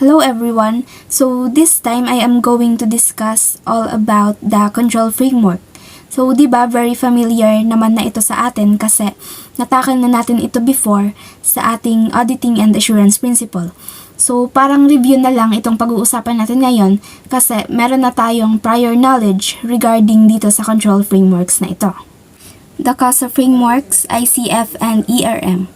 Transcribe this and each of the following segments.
Hello everyone! So this time I am going to discuss all about the control framework. So di ba very familiar naman na ito sa atin kasi natakal na natin ito before sa ating auditing and assurance principle. So parang review na lang itong pag-uusapan natin ngayon kasi meron na tayong prior knowledge regarding dito sa control frameworks na ito. The CASA frameworks, ICF and ERM.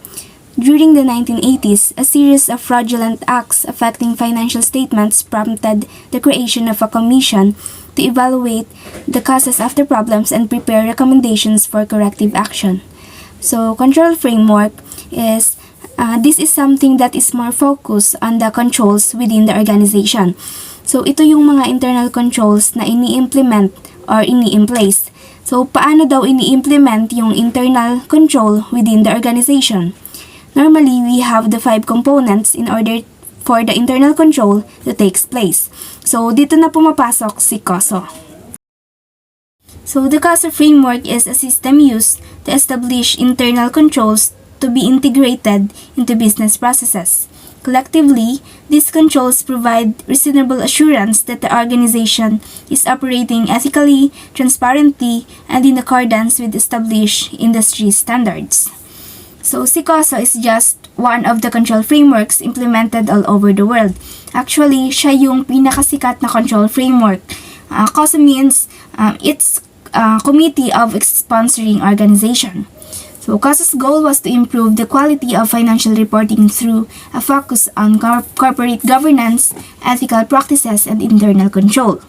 During the 1980s, a series of fraudulent acts affecting financial statements prompted the creation of a commission to evaluate the causes of the problems and prepare recommendations for corrective action. So, control framework is this is something that is more focused on the controls within the organization. So, ito yung mga internal controls na ini-implement or ini-in-place. So, paano daw ini-implement yung internal control within the organization? Normally, we have the 5 components in order for the internal control to take place. So, dito na pumapasok si COSO. So, the COSO framework is a system used to establish internal controls to be integrated into business processes. Collectively, these controls provide reasonable assurance that the organization is operating ethically, transparently, and in accordance with established industry standards. So, si COSO is just one of the control frameworks implemented all over the world. Actually, siya yung pinakasikat na control framework. COSO means it's a committee of sponsoring organization. So, COSO's goal was to improve the quality of financial reporting through a focus on corporate governance, ethical practices, and internal control.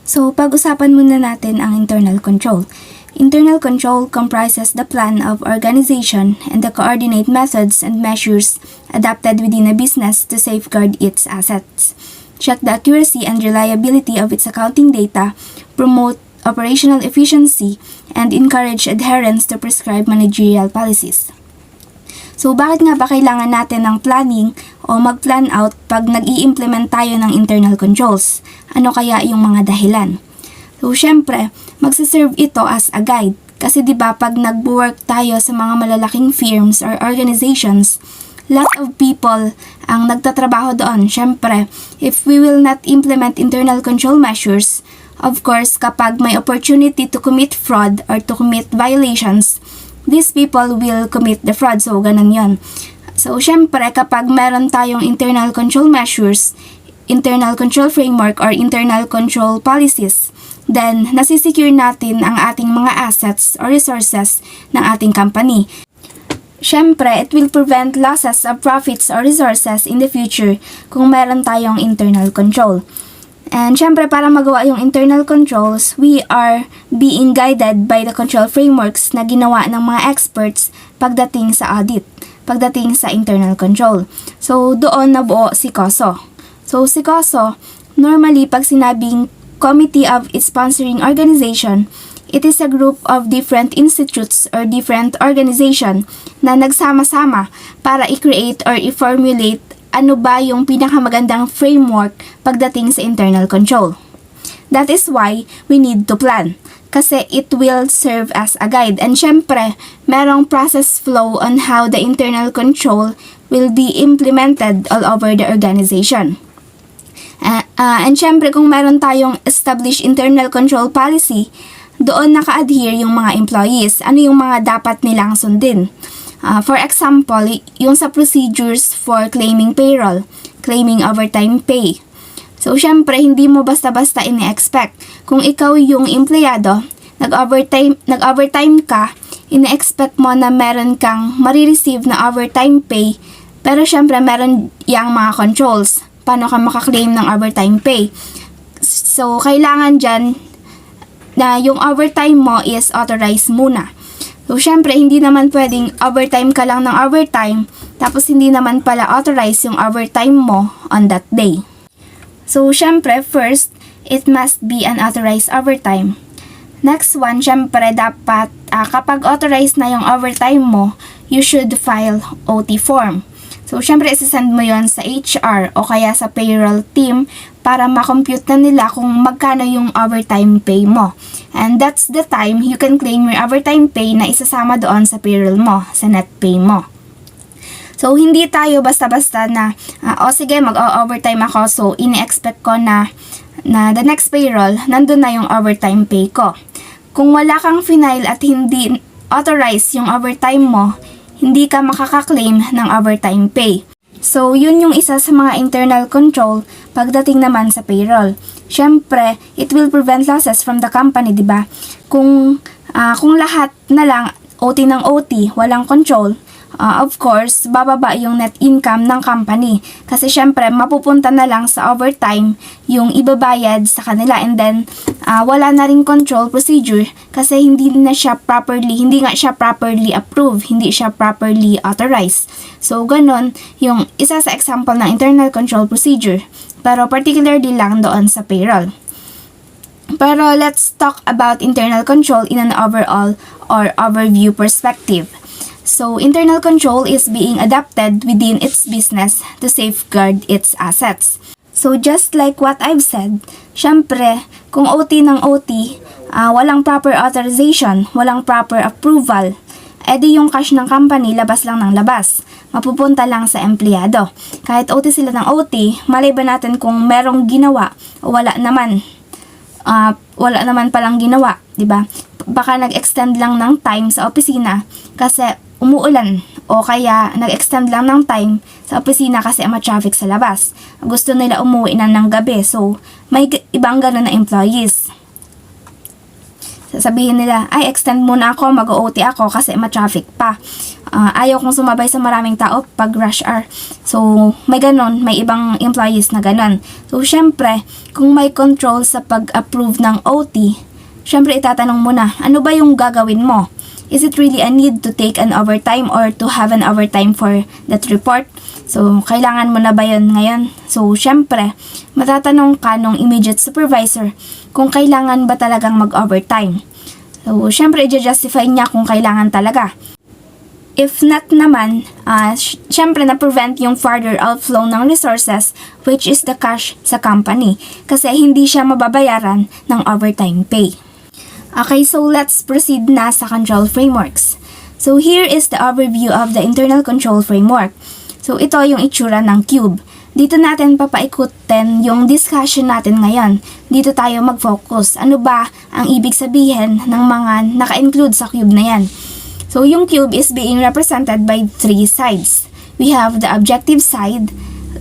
So, pag-usapan muna natin ang internal control. Internal control comprises the plan of organization and the coordinate methods and measures adopted within a business to safeguard its assets, check the accuracy and reliability of its accounting data, promote operational efficiency, and encourage adherence to prescribed managerial policies. So, bakit nga ba kailangan natin ng planning o mag-plan out pag nag-i-implement tayo ng internal controls? Ano kaya yung mga dahilan? So, syempre, magsiserve ito as a guide. Kasi di ba pag nag-work tayo sa mga malalaking firms or organizations, lot of people ang nagtatrabaho doon. Syempre, if we will not implement internal control measures, of course, kapag may opportunity to commit fraud or to commit violations, these people will commit the fraud. So, ganun yon. So, syempre, kapag meron tayong internal control measures, internal control framework, or internal control policies, then nasisecure natin ang ating mga assets or resources ng ating company. Syempre, it will prevent losses of profits or resources in the future kung meron tayong internal control. And syempre, para magawa yung internal controls, we are being guided by the control frameworks na ginawa ng mga experts pagdating sa audit, pagdating sa internal control. So, doon nabuo si COSO. So, si COSO, normally pag sinabing Committee of its Sponsoring Organization, it is a group of different institutes or different organization na nagsama-sama para i-create or i-formulate ano ba yung pinakamagandang framework pagdating sa internal control. That is why we need to plan kasi it will serve as a guide. And syempre, merong process flow on how the internal control will be implemented all over the organization. And syempre, kung meron tayong established internal control policy, doon naka-adhere yung mga employees. Ano yung mga dapat nilang sundin? For example, yung sa procedures for claiming payroll, claiming overtime pay. So, syempre, hindi mo basta-basta ini-expect. Kung ikaw yung empleyado, nag-overtime ka, ini-expect mo na meron kang marireceive na overtime pay, pero syempre, meron yung mga controls. Paano ka makaklaim ng overtime pay? So, kailangan dyan na yung overtime mo is authorized muna. So, syempre, hindi naman pwedeng overtime ka lang ng overtime, tapos hindi naman pala authorized yung overtime mo on that day. So, syempre, first, it must be an authorized overtime. Next one, syempre, dapat kapag authorized na yung overtime mo, you should file OT form. So, syempre, isasend mo yon sa HR o kaya sa payroll team para makompute na nila kung magkano yung overtime pay mo. And that's the time you can claim your overtime pay na isasama doon sa payroll mo, sa net pay mo. So, hindi tayo basta-basta na, o sige, mag-overtime ako. So, ini-expect ko na the next payroll, nandun na yung overtime pay ko. Kung wala kang final at hindi authorize yung overtime mo, hindi ka makaka-claim ng overtime pay. So, yun yung isa sa mga internal control pagdating naman sa payroll. Siyempre, it will prevent losses from the company, di ba? Kung lahat na lang OT ng OT, walang control, of course, bababa yung net income ng company. Kasi syempre, mapupunta na lang sa overtime yung ibabayad sa kanila, and then wala na rin control procedure kasi hindi nga siya properly approved, hindi siya properly authorized. So, ganun yung isa sa example ng internal control procedure. Pero particularly lang doon sa payroll. Pero let's talk about internal control in an overall or overview perspective. So, internal control is being adapted within its business to safeguard its assets. So, just like what I've said, syempre, kung OT ng OT, walang proper authorization, walang proper approval, edi yung cash ng company labas lang ng labas. Mapupunta lang sa empleyado. Kahit OT sila ng OT, malay ba natin kung merong ginawa o wala naman palang ginawa, di ba? Baka nag-extend lang ng time sa opisina kasi umuulan, o kaya nag-extend lang ng time sa opisina kasi ma-traffic sa labas. Gusto nila umuwi na ng gabi, so may ibang ganun na employees. Sasabihin nila, ay extend muna ako, mag-OT ako kasi ma-traffic pa. Ayaw kong sumabay sa maraming tao pag rush hour. So, may ganun, may ibang employees na ganun. So, syempre, kung may control sa pag-approve ng OT, syempre itatanong mo na, ano ba yung gagawin mo? Is it really a need to take an overtime or to have an overtime for that report? So, kailangan mo na ba yun ngayon? So, syempre, matatanong ka nung immediate supervisor kung kailangan ba talagang mag-overtime. So, syempre, i-justify niya kung kailangan talaga. If not naman, syempre na-prevent yung further outflow ng resources, which is the cash sa company, kasi hindi siya mababayaran ng overtime pay. Okay, so let's proceed na sa control frameworks. So, here is the overview of the internal control framework. So, ito yung itsura ng cube. Dito natin papaikutin yung discussion natin ngayon. Dito tayo mag-focus. Ano ba ang ibig sabihin ng mga naka-include sa cube na yan? So, yung cube is being represented by 3 sides. We have the objective side,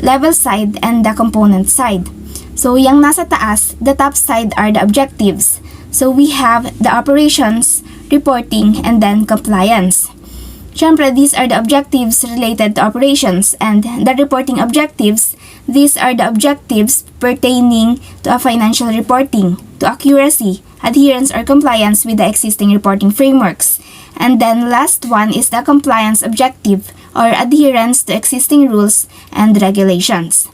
level side, and the component side. So, yung nasa taas, the top side are the objectives. So, we have the operations, reporting, and then compliance. Siyempre, these are the objectives related to operations, and the reporting objectives, these are the objectives pertaining to a financial reporting, to accuracy, adherence or compliance with the existing reporting frameworks. And then last one is the compliance objective or adherence to existing rules and regulations.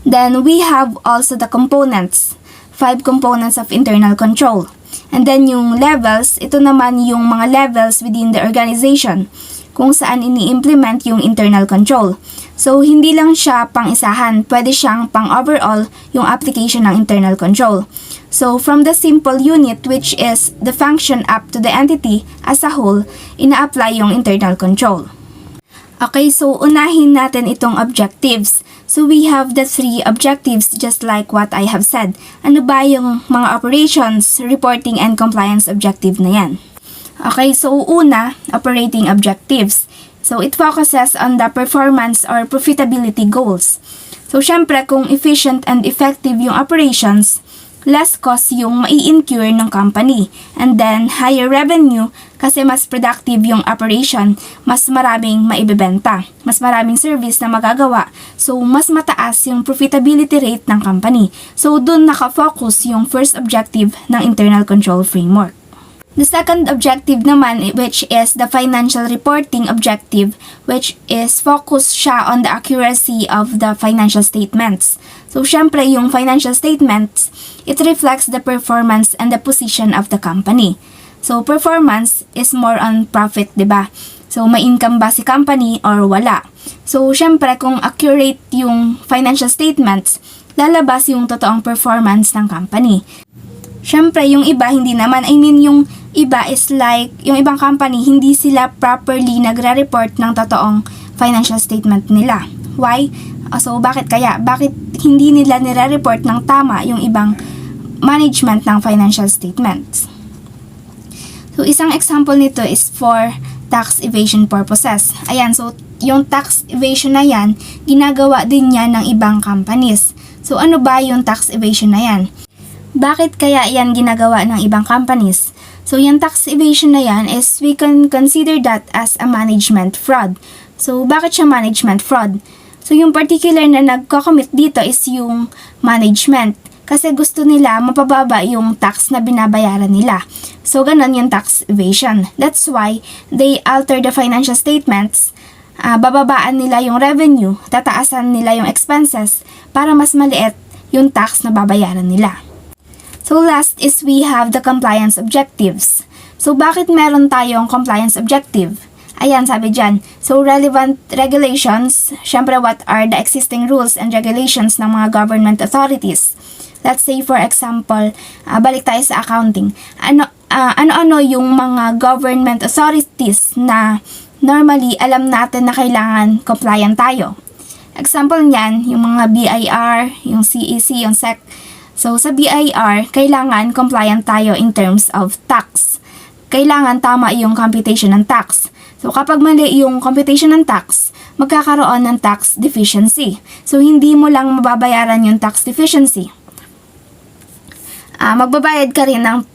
Then we have also the components, 5 components of internal control. And then yung levels, ito naman yung mga levels within the organization kung saan ini-implement yung internal control. So, hindi lang siya pang-isahan, pwede siyang pang-overall yung application ng internal control. So, from the simple unit which is the function up to the entity as a whole, ina-apply yung internal control. Okay, so unahin natin itong objectives. So, we have the 3 objectives just like what I have said. Ano ba yung mga operations, reporting, and compliance objective na yan? Okay, so una, operating objectives. So, it focuses on the performance or profitability goals. So, syempre, kung efficient and effective yung operations, less cost yung mai-incur ng company. And then, higher revenue kasi mas productive yung operation, mas maraming maibebenta, mas maraming service na magagawa. So, mas mataas yung profitability rate ng company. So, dun nakafocus yung first objective ng internal control framework. The second objective naman, which is the financial reporting objective, which is focus siya on the accuracy of the financial statements. So, syempre, yung financial statements, it reflects the performance and the position of the company. So, performance is more on profit, diba? So, may income ba si company or wala? So, syempre, kung accurate yung financial statements, lalabas yung totoong performance ng company. Syempre, yung iba, hindi naman. Yung iba is like, yung ibang company, hindi sila properly nagre-report ng totoong financial statement nila. Why? So, bakit kaya? Bakit hindi nila nire-report ng tama yung ibang management ng financial statements? So, isang example nito is for tax evasion purposes. Ayan, so yung tax evasion na yan, ginagawa din yan ng ibang companies. So, ano ba yung tax evasion na yan? Bakit kaya yan ginagawa ng ibang companies? So, yung tax evasion na yan is we can consider that as a management fraud. So, bakit siya management fraud? So, yung particular na nagko-commit dito is yung management. Kasi gusto nila mapababa yung tax na binabayaran nila. So, ganun yung tax evasion. That's why they alter the financial statements. Bababaan nila yung revenue, tataasan nila yung expenses para mas maliit yung tax na babayaran nila. So last is we have the compliance objectives. So bakit meron tayong compliance objective? Ayan, sabi dyan. So relevant regulations, syempre what are the existing rules and regulations ng mga government authorities? Let's say for example, balik tayo sa accounting. Ano-ano yung mga government authorities na normally alam natin na kailangan compliant tayo? Example niyan, yung mga BIR, yung CEC, yung SEC. So, sa BIR, kailangan compliant tayo in terms of tax. Kailangan tama yung computation ng tax. So, kapag mali yung computation ng tax, magkakaroon ng tax deficiency. So, hindi mo lang mababayaran yung tax deficiency. Magbabayad ka rin ng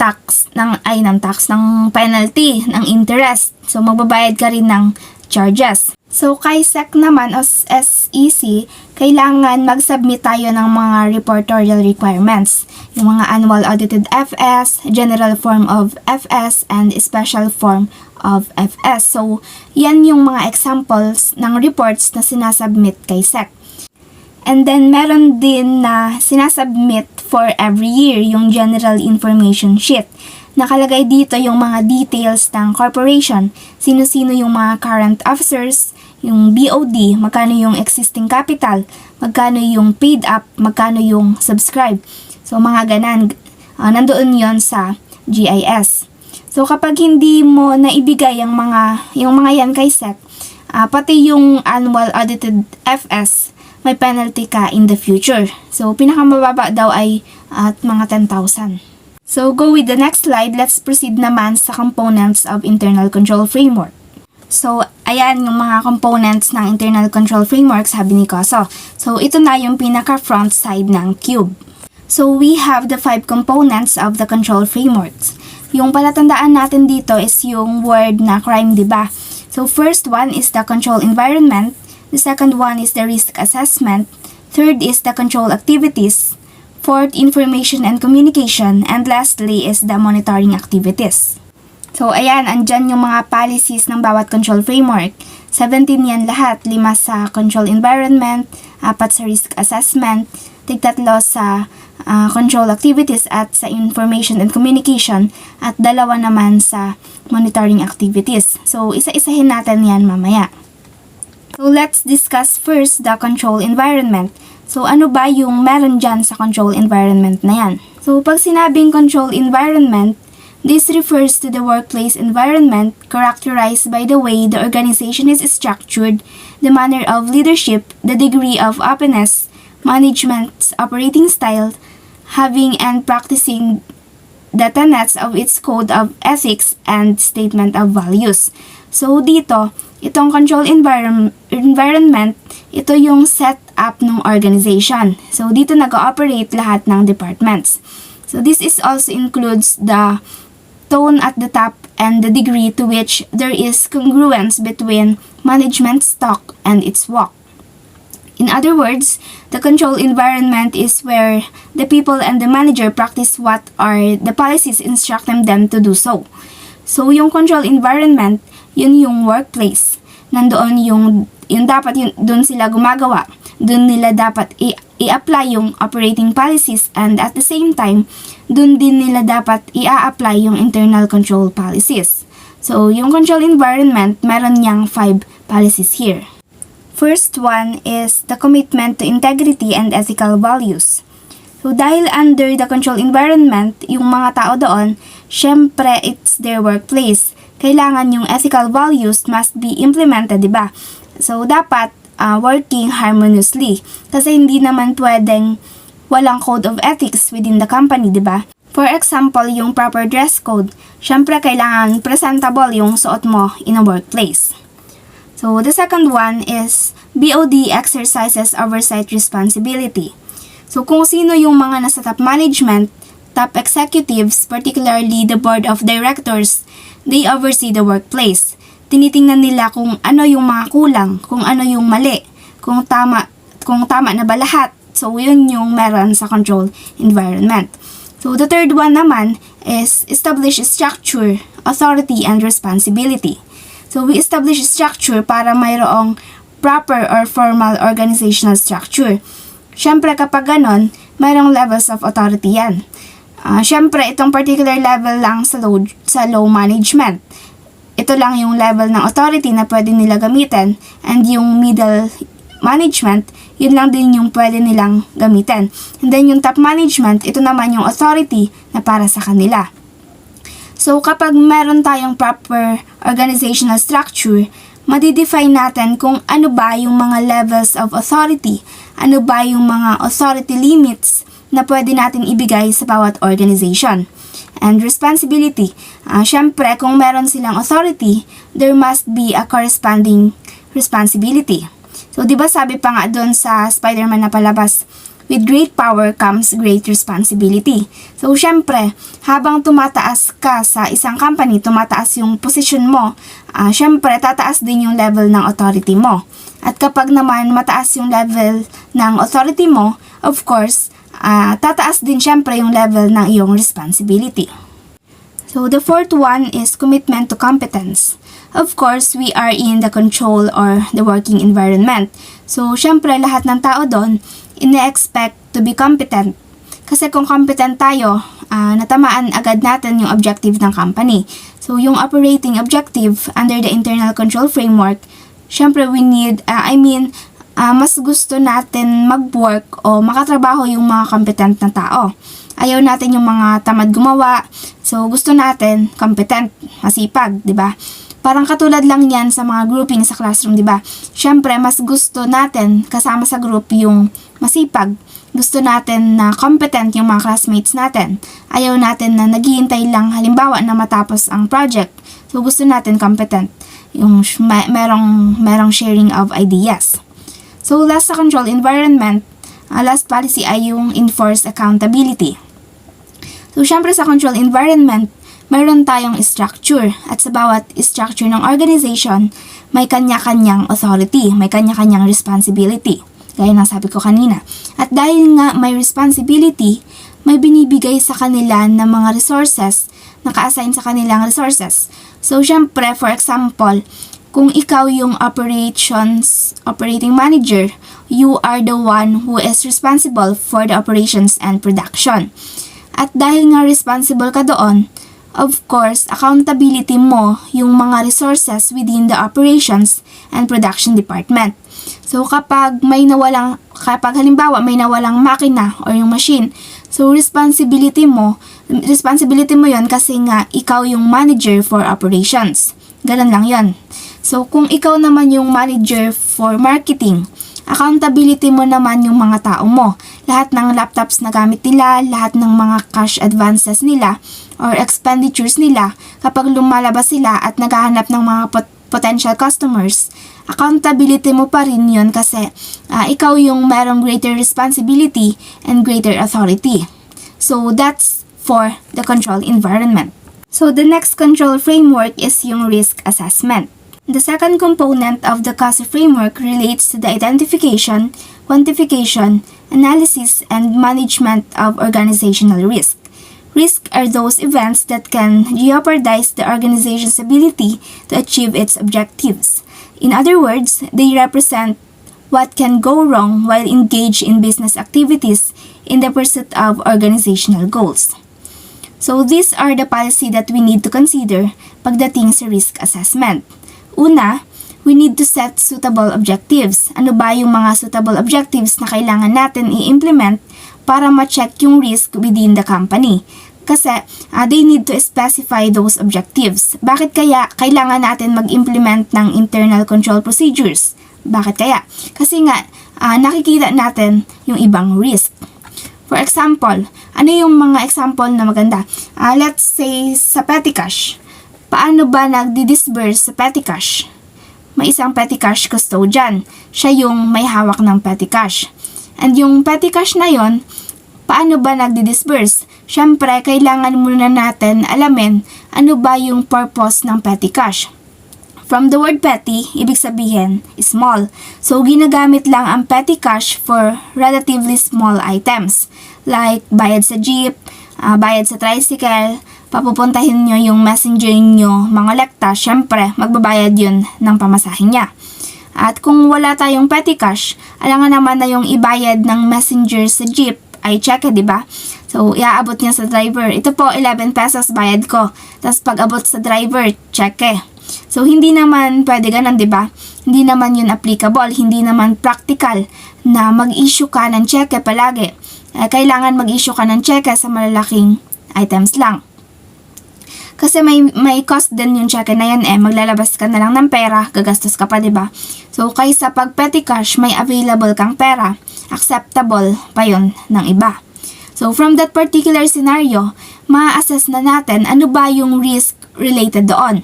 ng penalty, ng interest. So, magbabayad ka rin ng charges. So, kay SEC naman o SEC, kailangan mag-submit tayo ng mga reportorial requirements. Yung mga annual audited FS, general form of FS, and special form of FS. So, yan yung mga examples ng reports na sinasubmit kay SEC. And then, meron din na sinasubmit for every year yung general information sheet. Nakalagay dito yung mga details ng corporation, sino-sino yung mga current officers, yung BOD, magkano yung existing capital, magkano yung paid up, magkano yung subscribe. So, mga ganan, nandoon yon sa GIS. So, kapag hindi mo naibigay yung mga yan kay SEC, pati yung annual audited FS, may penalty ka in the future. So, pinakamababa daw ay mga 10,000. So, go with the next slide. Let's proceed naman sa components of internal control framework. So, ayan yung mga components ng internal control framework, sabi ni Koso. So, ito na yung pinaka-front side ng cube. So, we have the 5 components of the control frameworks. Yung palatandaan natin dito is yung word na crime, diba? So, first one is the control environment. The second one is the risk assessment. Third is the control activities. Fourth, information and communication. And lastly is the monitoring activities. So, ayan, andyan yung mga policies ng bawat control framework. 17 yan lahat. 5 sa control environment, 4 sa risk assessment, 3 sa control activities at sa information and communication, at 2 naman sa monitoring activities. So, isa-isahin natin yan mamaya. So, let's discuss first the control environment. So, ano ba yung meron dyan sa control environment na yan? So, pag sinabing control environment, this refers to the workplace environment characterized by the way the organization is structured, the manner of leadership, the degree of openness, management's operating style, having and practicing the tenets of its code of ethics and statement of values. So, dito, itong control environment, ito yung setup ng organization. So, dito nag-ooperate lahat ng departments. So, this is also includes the tone at the top and the degree to which there is congruence between management's talk and its walk. In other words, the control environment is where the people and the manager practice what are the policies instructing them to do so. So, yung control environment, yun yung workplace. Nandoon yung doon sila gumagawa. Doon nila dapat i-apply yung operating policies, and at the same time, doon din nila dapat i-apply yung internal control policies. So, yung control environment, meron niyang 5 policies here. First one is the commitment to integrity and ethical values. So, dahil under the control environment, yung mga tao doon, syempre it's their workplace. Kailangan yung ethical values must be implemented, diba? So, dapat working harmoniously. Kasi hindi naman pwedeng walang code of ethics within the company, di ba? For example, yung proper dress code. Syempre, kailangan presentable yung suot mo in a workplace. So, the second one is BOD exercises oversight responsibility. So, kung sino yung mga nasa top management, top executives, particularly the board of directors, they oversee the workplace. Tinitingnan nila kung ano yung mga kulang, kung ano yung mali, kung tama na ba lahat. So, yun yung meron sa control environment. So, the third one naman is establish structure, authority, and responsibility. So, we establish structure para mayroong proper or formal organizational structure. Siyempre, kapag ganon, mayroong levels of authority yan. Siyempre, itong particular level lang sa low management. Ito lang yung level ng authority na pwede nila gamitin, and yung middle management, yun lang din yung pwede nilang gamitin. And then yung top management, ito naman yung authority na para sa kanila. So kapag meron tayong proper organizational structure, madidefine natin kung ano ba yung mga levels of authority, ano ba yung mga authority limits na pwede natin ibigay sa bawat organization. And responsibility, syempre kung meron silang authority, there must be a corresponding responsibility. So, di ba sabi pa nga doon sa Spider-Man na palabas, with great power comes great responsibility. So, syempre, habang tumataas ka sa isang company, tumataas yung position mo, syempre, tataas din yung level ng authority mo. At kapag naman mataas yung level ng authority mo, of course, tataas din syempre yung level ng iyong responsibility. So, the fourth one is commitment to competence. Of course, we are in the control or the working environment. So, syempre, lahat ng tao doon, ine-expect to be competent. Kasi kung competent tayo, natamaan agad natin yung objective ng company. So, yung operating objective under the internal control framework, syempre, we need, mas gusto natin mag-work o makatrabaho yung mga competent na tao. Ayaw natin yung mga tamad gumawa. So, gusto natin competent, masipag, di ba? Parang katulad lang yan sa mga grouping sa classroom, di ba? Syempre, mas gusto natin kasama sa group yung masipag. Gusto natin na competent yung mga classmates natin. Ayaw natin na naghihintay lang halimbawa na matapos ang project. So, gusto natin competent. Yung merong sharing of ideas. So, last sa control environment, last policy ay yung enforced accountability. So, syempre sa control environment, meron tayong structure at sa bawat structure ng organization, may kanya-kanyang authority, may kanya-kanyang responsibility, gaya ng sabi ko kanina. At dahil nga may responsibility, may binibigay sa kanila ng mga resources, naka-assign sa kanilang resources. So, syempre, for example, kung ikaw yung operating manager, you are the one who is responsible for the operations and production. At dahil nga responsible ka doon, of course, accountability mo yung mga resources within the operations and production department. So, kapag halimbawa may nawalang makina or yung machine, so responsibility mo yon kasi nga ikaw yung manager for operations. Ganun lang yon. So, kung ikaw naman yung manager for marketing, accountability mo naman yung mga tao mo. Lahat ng laptops na gamit nila, lahat ng mga cash advances nila or expenditures nila, kapag lumalabas sila at naghahanap ng mga potential customers, accountability mo pa rin yun kasi ikaw yung merong greater responsibility and greater authority. So, that's for the control environment. So, the next control framework is yung risk assessment. The second component of the CASA framework relates to the identification, quantification, analysis, and management of organizational risk. Risk are those events that can jeopardize the organization's ability to achieve its objectives. In other words, they represent what can go wrong while engaged in business activities in the pursuit of organizational goals. So, these are the policy that we need to consider pagdating sa risk assessment. Una, we need to set suitable objectives. Ano ba yung mga suitable objectives na kailangan natin i-implement para ma-check yung risk within the company? Kasi they need to specify those objectives. Bakit kaya kailangan natin mag-implement ng internal control procedures? Bakit kaya? Kasi nga, nakikita natin yung ibang risk. For example, ano yung mga example na maganda? Let's say sa petty cash. Paano ba nagdi-disburse sa petty cash? May isang petty cash custodian. Siya yung may hawak ng petty cash. And yung petty cash na yon, paano ba nagdi-disburse? Siyempre, kailangan muna natin alamin ano ba yung purpose ng petty cash. From the word petty, ibig sabihin, small. So, ginagamit lang ang petty cash for relatively small items. Like, bayad sa jeep, bayad sa tricycle, papupuntahin nyo yung messenger nyo, mga lekta, syempre, magbabayad yun ng pamasahin niya. At kung wala tayong petty cash, alam nga naman na yung ibayad ng messenger sa jeep ay cheque, di ba? So, iaabot niya sa driver. Ito po, 11 pesos bayad ko. Tapos pag abot sa driver, cheque. So, hindi naman pwede ganun, di ba? Hindi naman yun applicable. Hindi naman practical na mag-issue ka ng cheque palagi. Kailangan mag-issue ka ng cheque sa malalaking items lang. Kasi may cost din yung cheque na yan maglalabas ka na lang ng pera, gagastos ka pa, di ba? So, kaysa pag petty cash, may available kang pera, acceptable pa yun ng iba. So, from that particular scenario, ma-assess na natin ano ba yung risk related doon.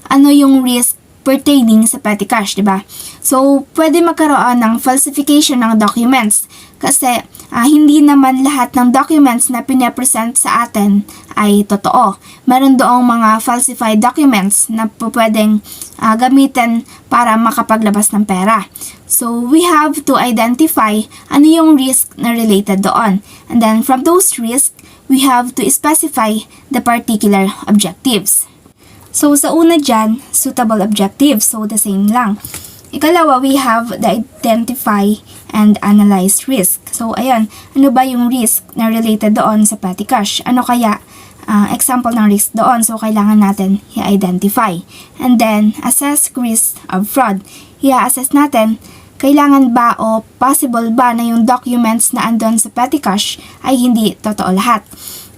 Ano yung risk pertaining sa petty cash, di ba? So, pwede magkaroon ng falsification ng documents kasi hindi naman lahat ng documents na pinapresent sa atin ay totoo. Meron doong mga falsified documents na pwedeng gamitin para makapaglabas ng pera. So, we have to identify ano yung risk na related doon. And then, from those risks, we have to specify the particular objectives. So, sa una dyan, suitable objectives. So, the same lang. Ikalawa, we have the identify and analyze risk. So, ayan, ano ba yung risk na related doon sa petty cash? Ano kaya example ng risk doon? So, kailangan natin i-identify. And then, assess risk of fraud. I-assess natin, kailangan ba o possible ba na yung documents na andon sa petty cash ay hindi totoo lahat.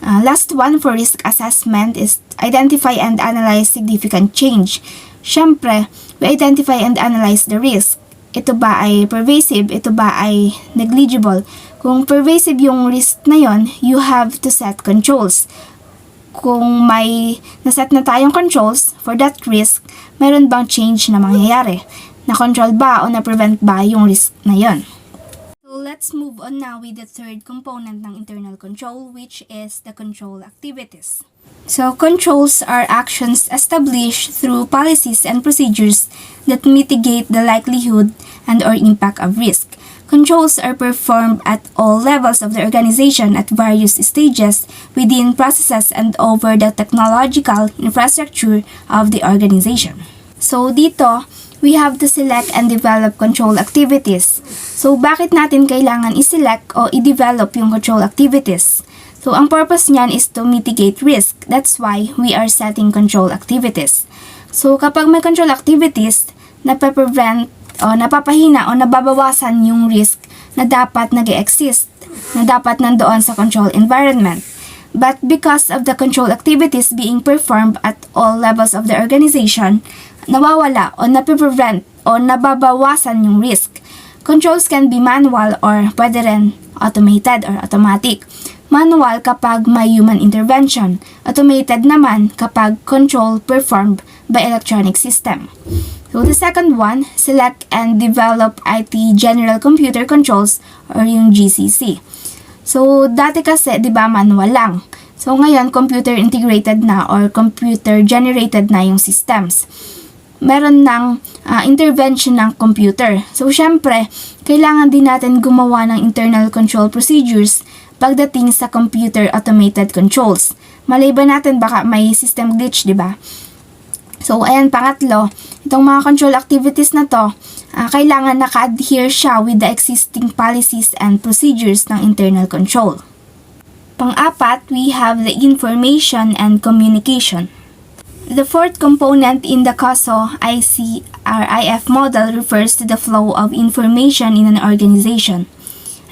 Last one for risk assessment is identify and analyze significant change. Siyempre, we identify and analyze the risk. Ito ba ay pervasive? Ito ba ay negligible? Kung pervasive yung risk na yon, you have to set controls. Kung may naset na tayong controls for that risk, meron bang change na mangyayari? Na-control ba o na-prevent ba yung risk na yon? So, let's move on now with the third component ng internal control, which is the control activities. So, controls are actions established through policies and procedures that mitigate the likelihood and or impact of risk. Controls are performed at all levels of the organization at various stages within processes and over the technological infrastructure of the organization. So, dito, we have to select and develop control activities. So, bakit natin kailangan i-select o i-develop yung control activities? So, ang purpose niyan is to mitigate risk. That's why we are setting control activities. So, kapag may control activities, napaprevent o napapahina o nababawasan yung risk na dapat nag-exist, na dapat nandoon sa control environment. But because of the control activities being performed at all levels of the organization, nawawala o napiprevent o nababawasan yung risk. Controls can be manual or pwede rin automated or automatic. Manual kapag may human intervention. Automated naman kapag control performed by electronic system. So the second one, select and develop IT General Computer Controls or yung GCC. So dati kasi 'di ba manual lang. So ngayon computer integrated na or computer generated na yung systems. Meron ng intervention ng computer. So, syempre, kailangan din natin gumawa ng internal control procedures pagdating sa computer automated controls. Malay ba natin baka may system glitch, di ba? So, ayan, pangatlo, itong mga control activities na to, kailangan naka-adhere siya with the existing policies and procedures ng internal control. Pang-apat, we have the information and communication. The fourth component in the COSO ICRIF model refers to the flow of information in an organization.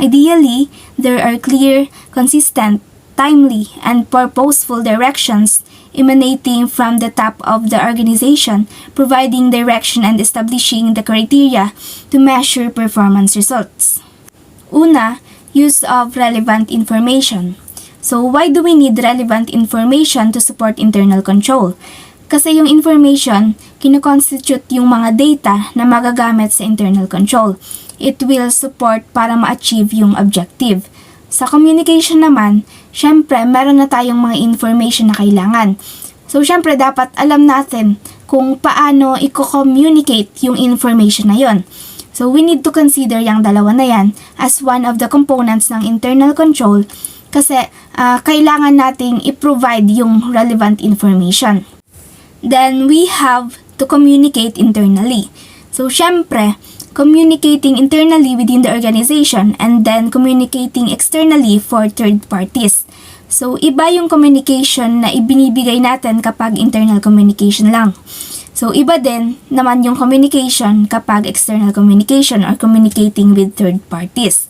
Ideally, there are clear, consistent, timely, and purposeful directions emanating from the top of the organization, providing direction and establishing the criteria to measure performance results. Una, use of relevant information. So, why do we need relevant information to support internal control? Kasi yung information, kinoconstitute yung mga data na magagamit sa internal control. It will support para ma-achieve yung objective. Sa communication naman, syempre meron na tayong mga information na kailangan. So syempre dapat alam natin kung paano i-communicate yung information na yon. So we need to consider yung dalawa na yan as one of the components ng internal control kasi kailangan nating i-provide yung relevant information. Then we have to communicate internally. So syempre, communicating internally within the organization and then communicating externally for third parties. So, iba yung communication na ibinibigay natin kapag internal communication lang. So, iba din naman yung communication kapag external communication or communicating with third parties.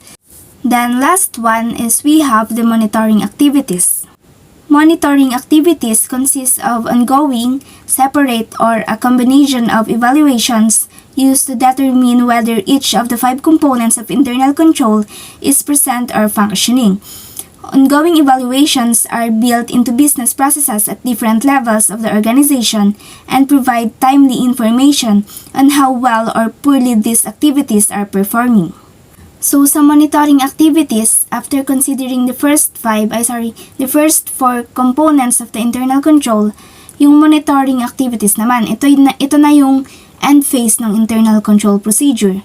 Then, last one is we have the monitoring activities. Monitoring activities consist of ongoing, separate, or a combination of evaluations used to determine whether each of the 5 components of internal control is present or functioning. Ongoing evaluations are built into business processes at different levels of the organization and provide timely information on how well or poorly these activities are performing. So, sa monitoring activities, after considering the first 4 components of the internal control, yung monitoring activities naman, ito na yung end phase ng internal control procedure.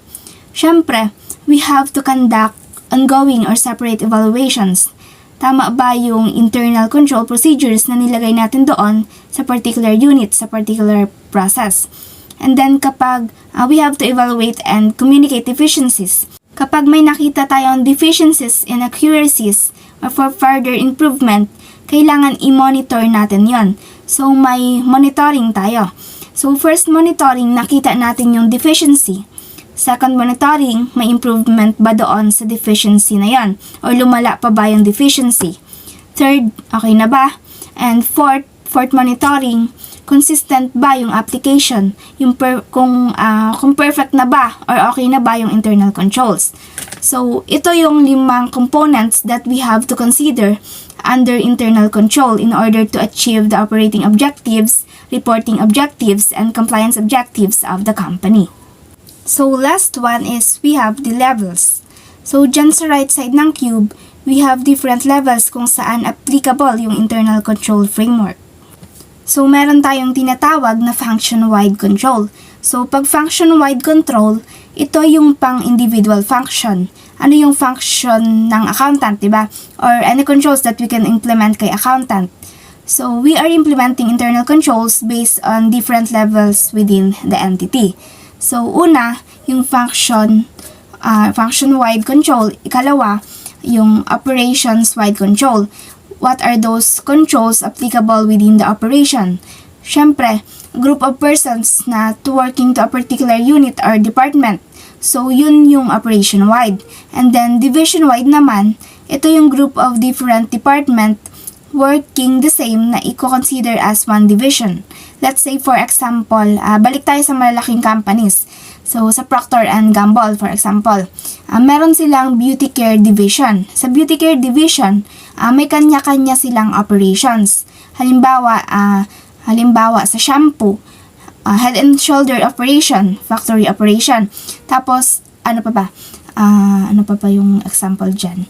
Syempre, we have to conduct ongoing or separate evaluations. Tama ba yung internal control procedures na nilagay natin doon sa particular unit, sa particular process? And then kapag we have to evaluate and communicate deficiencies. Kapag may nakita tayong deficiencies, inaccuracies, or for further improvement, kailangan i-monitor natin yon. So, may monitoring tayo. So, first monitoring, nakita natin yung deficiency. Second monitoring, may improvement ba doon sa deficiency na yon? Or lumala pa ba yung deficiency? Third, okay na ba? And fourth monitoring, consistent ba yung application? Kung perfect na ba or okay na ba yung internal controls? So, ito yung 5 components that we have to consider under internal control in order to achieve the operating objectives, reporting objectives, and compliance objectives of the company. So, last one is we have the levels. So, dyan sa right side ng cube, we have different levels kung saan applicable yung internal control framework. So, meron tayong tinatawag na function-wide control. So, pag function-wide control, ito yung pang-individual function. Ano yung function ng accountant, diba? Or any controls that we can implement kay accountant. So, we are implementing internal controls based on different levels within the entity. So, una, yung function-wide control. Ikalawa, yung operations-wide control. What are those controls applicable within the operation? Syempre, group of persons na working to a particular unit or department. So, yun yung operation-wide. And then, division-wide naman, ito yung group of different department working the same na i-consider as one division. Let's say, for example, balik tayo sa malalaking companies. So, sa Procter & Gamble, for example, meron silang beauty care division. Sa beauty care division, may kanya-kanya silang operations. Halimbawa sa shampoo, head and shoulder operation, factory operation. Tapos, ano pa ba yung example dyan?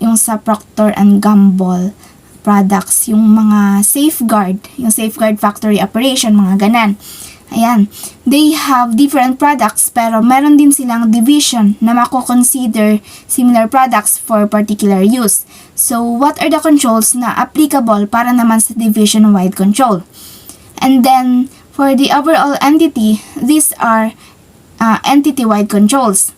Yung sa Procter & Gamble products, yung mga safeguard factory operation, mga ganan. Ayan, they have different products pero meron din silang division na mako-consider similar products for particular use. So, what are the controls na applicable para naman sa division-wide control? And then, for the overall entity, these are entity-wide controls.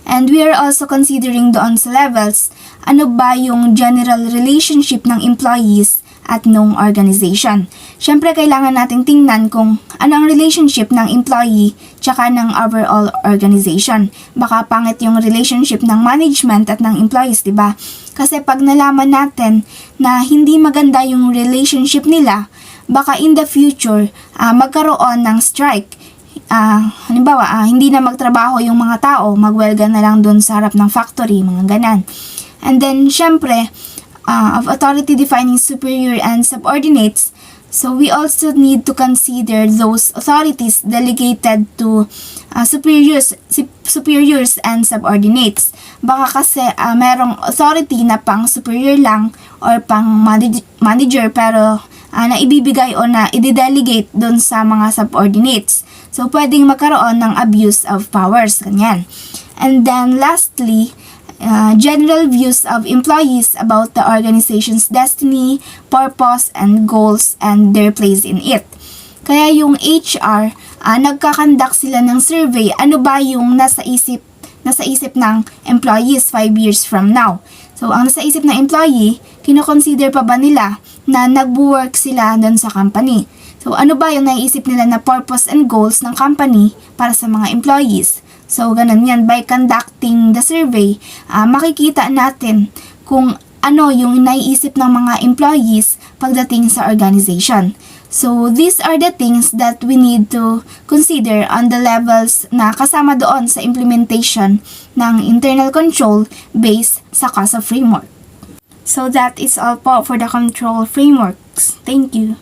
And we are also considering doon sa levels, ano ba yung general relationship ng employees at nung organization. Siyempre, kailangan nating tingnan kung ano ang relationship ng employee tsaka ng overall organization. Baka pangit yung relationship ng management at ng employees, di ba? Kasi pag nalaman natin na hindi maganda yung relationship nila, baka in the future magkaroon ng strike. Halimbawa, hindi na magtrabaho yung mga tao, magwelga na lang dun sa harap ng factory, mga ganan. And then, syempre, of authority defining superior and subordinates, so we also need to consider those authorities delegated to superiors and subordinates. Baka kasi merong authority na pang superior lang or pang manager pero na ibibigay o na i-delegate dun sa mga subordinates. So, pwedeng magkaroon ng abuse of powers, ganyan. And then, lastly, general views of employees about the organization's destiny, purpose, and goals, and their place in it. Kaya yung HR, nagkakandak sila ng survey, ano ba yung nasa isip ng employees 5 years from now. So, ang nasa isip ng employee, kinoconsider pa ba nila na nagwo-work sila doon sa company? So, ano ba yung naiisip nila na purpose and goals ng company para sa mga employees? So, ganun yan. By conducting the survey, makikita natin kung ano yung naiisip ng mga employees pagdating sa organization. So, these are the things that we need to consider on the levels na kasama doon sa implementation ng internal control based sa CASA framework. So, that is all po for the control frameworks. Thank you.